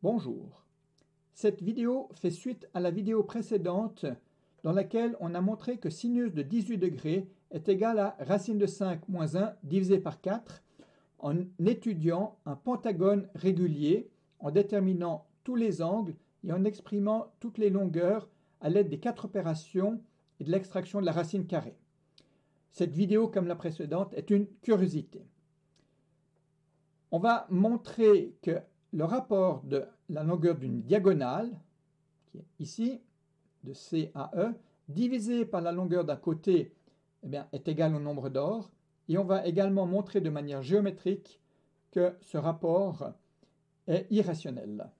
Bonjour. Cette vidéo fait suite à la vidéo précédente dans laquelle on a montré que sinus de 18 degrés est égal à racine de 5 moins 1 divisé par 4 en étudiant un pentagone régulier, en déterminant tous les angles et en exprimant toutes les longueurs à l'aide des 4 opérations et de l'extraction de la racine carrée. Cette vidéo, comme la précédente, est une curiosité. On va montrer que le rapport de la longueur d'une diagonale, qui est ici, de C à E, divisé par la longueur d'un côté, est égal au nombre d'or. Et on va également montrer de manière géométrique que ce rapport est irrationnel.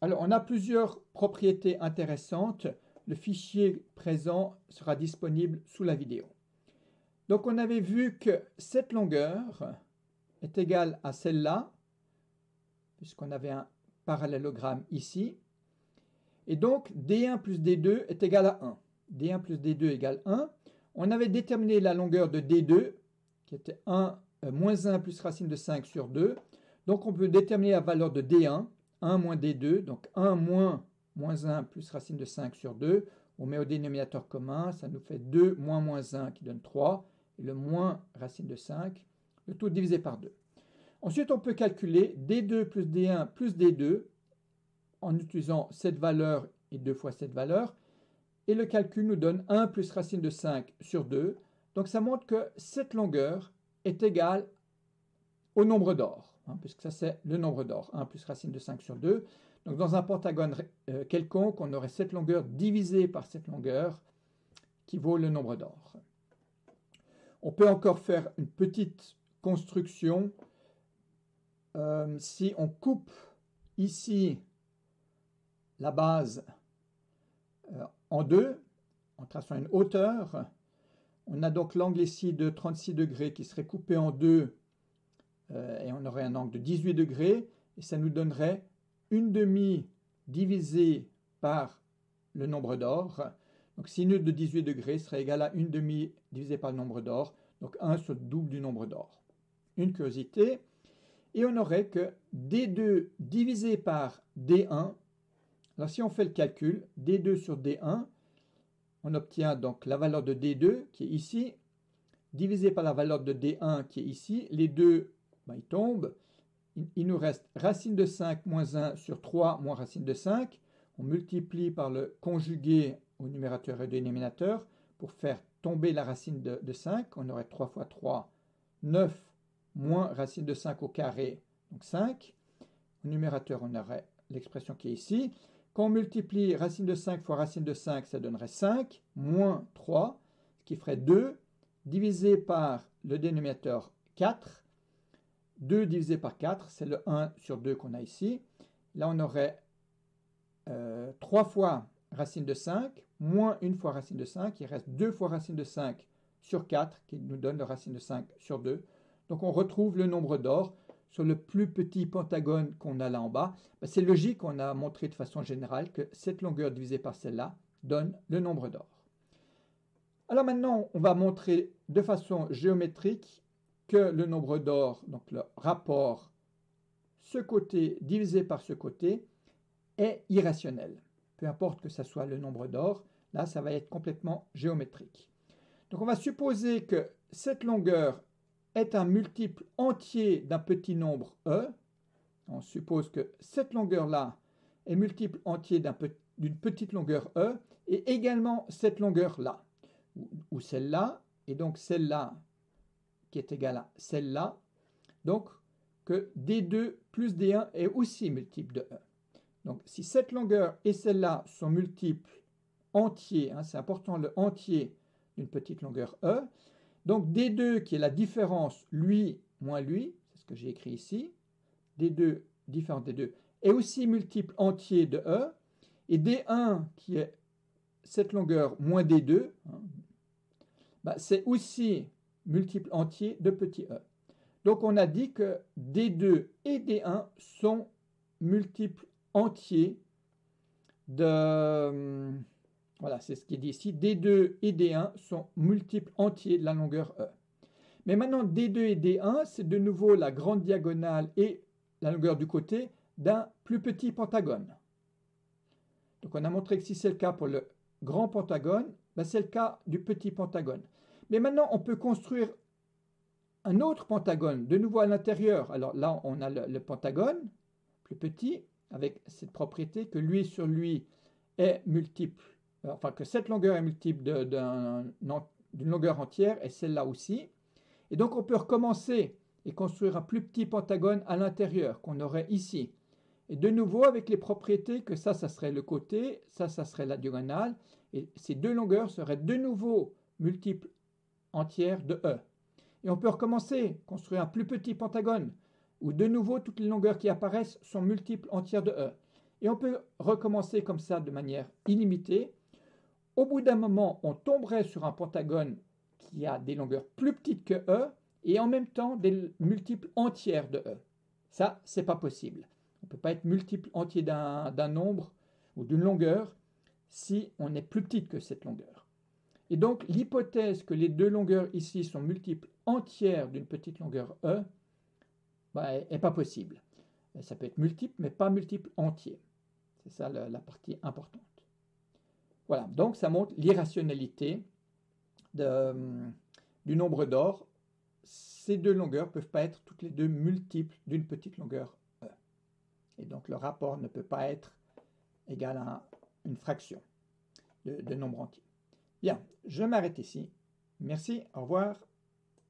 Alors, on a plusieurs propriétés intéressantes. Le fichier présent sera disponible sous la vidéo. Donc, on avait vu que cette longueur est égale à celle-là, puisqu'on avait un parallélogramme ici. Et donc, D1 plus D2 est égal à 1. D1 plus D2 égale 1. On avait déterminé la longueur de D2, qui était moins 1 plus racine de 5 sur 2. Donc, on peut déterminer la valeur de D1, 1 moins D2, donc 1 moins 1 plus racine de 5 sur 2. On met au dénominateur commun, ça nous fait 2 moins 1 qui donne 3, et le moins racine de 5, le tout divisé par 2. Ensuite, on peut calculer D2 plus D1 plus D2 en utilisant cette valeur et 2 fois cette valeur. Et le calcul nous donne 1 plus racine de 5 sur 2. Donc ça montre que cette longueur est égale au nombre d'or, puisque ça c'est le nombre d'or, 1 plus racine de 5 sur 2. Donc dans un pentagone quelconque, on aurait cette longueur divisée par cette longueur qui vaut le nombre d'or. On peut encore faire une petite construction. Si on coupe ici la base en deux, en traçant une hauteur, on a donc l'angle ici de 36 degrés qui serait coupé en deux et on aurait un angle de 18 degrés et ça nous donnerait 1/2 divisé par le nombre d'or. Donc sinus de 18 degrés serait égal à 1/2 divisé par le nombre d'or, donc 1 sur le double du nombre d'or. Une curiosité. Et on aurait que D2 divisé par D1. Alors si on fait le calcul, D2 sur D1, on obtient donc la valeur de D2 qui est ici, divisé par la valeur de D1 qui est ici. Les deux, ils tombent. Il nous reste racine de 5 moins 1 sur 3 moins racine de 5. On multiplie par le conjugué au numérateur et au dénominateur pour faire tomber la racine de 5. On aurait 3 fois 3, 9 moins racine de 5 au carré, donc 5. Au numérateur, on aurait l'expression qui est ici. Quand on multiplie racine de 5 fois racine de 5, ça donnerait 5, moins 3, ce qui ferait 2, divisé par le dénominateur 4. 2 divisé par 4, c'est le 1 sur 2 qu'on a ici. Là, on aurait 3 fois racine de 5, moins 1 fois racine de 5. Il reste 2 fois racine de 5 sur 4, qui nous donne le racine de 5 sur 2. Donc, on retrouve le nombre d'or sur le plus petit pentagone qu'on a là en bas. C'est logique, on a montré de façon générale que cette longueur divisée par celle-là donne le nombre d'or. Alors maintenant, on va montrer de façon géométrique que le nombre d'or, donc le rapport ce côté divisé par ce côté, est irrationnel. Peu importe que ce soit le nombre d'or, là ça va être complètement géométrique. Donc on va supposer que cette longueur est un multiple entier d'un petit nombre E. On suppose que cette longueur-là est multiple entier d'une petite longueur E et également cette longueur-là, ou celle-là, et donc celle-là qui est égale à celle-là. Donc que D2 plus D1 est aussi multiple de E. Donc si cette longueur et celle-là sont multiples entiers, c'est important le entier d'une petite longueur E, donc D2 qui est la différence lui moins lui, c'est ce que j'ai écrit ici, D2 différence D2 est aussi multiple entier de E, et D1 qui est cette longueur moins D2, c'est aussi multiple entier de petit e. Donc on a dit que D2 et D1 sont multiples entiers de... Voilà, c'est ce qui est dit ici. D2 et D1 sont multiples entiers de la longueur E. Mais maintenant, D2 et D1, c'est de nouveau la grande diagonale et la longueur du côté d'un plus petit pentagone. Donc on a montré que si c'est le cas pour le grand pentagone, ben c'est le cas du petit pentagone. Mais maintenant, on peut construire un autre pentagone, de nouveau à l'intérieur. Alors là, on a le pentagone, plus petit, avec cette propriété que lui sur lui est multiple, enfin que cette longueur est multiple d'une longueur entière, et celle-là aussi. Et donc on peut recommencer et construire un plus petit pentagone à l'intérieur, qu'on aurait ici. Et de nouveau avec les propriétés que ça serait le côté, ça serait la diagonale, et ces deux longueurs seraient de nouveau multiples entières de E. Et on peut recommencer, construire un plus petit pentagone, où de nouveau toutes les longueurs qui apparaissent sont multiples entières de E. Et on peut recommencer comme ça de manière illimitée. Au bout d'un moment, on tomberait sur un pentagone qui a des longueurs plus petites que E, et en même temps des multiples entières de E. Ça, c'est pas possible. On ne peut pas être multiple entier d'un nombre ou d'une longueur si on est plus petite que cette longueur. Et donc, l'hypothèse que les deux longueurs ici sont multiples entières d'une petite longueur E n'est pas possible. Ça peut être multiple, mais pas multiple entier. C'est ça la partie importante. Voilà, donc ça montre l'irrationalité du nombre d'or. Ces deux longueurs ne peuvent pas être toutes les deux multiples d'une petite longueur E. Et donc le rapport ne peut pas être égal à une fraction de nombre entier. Bien, je m'arrête ici. Merci, au revoir.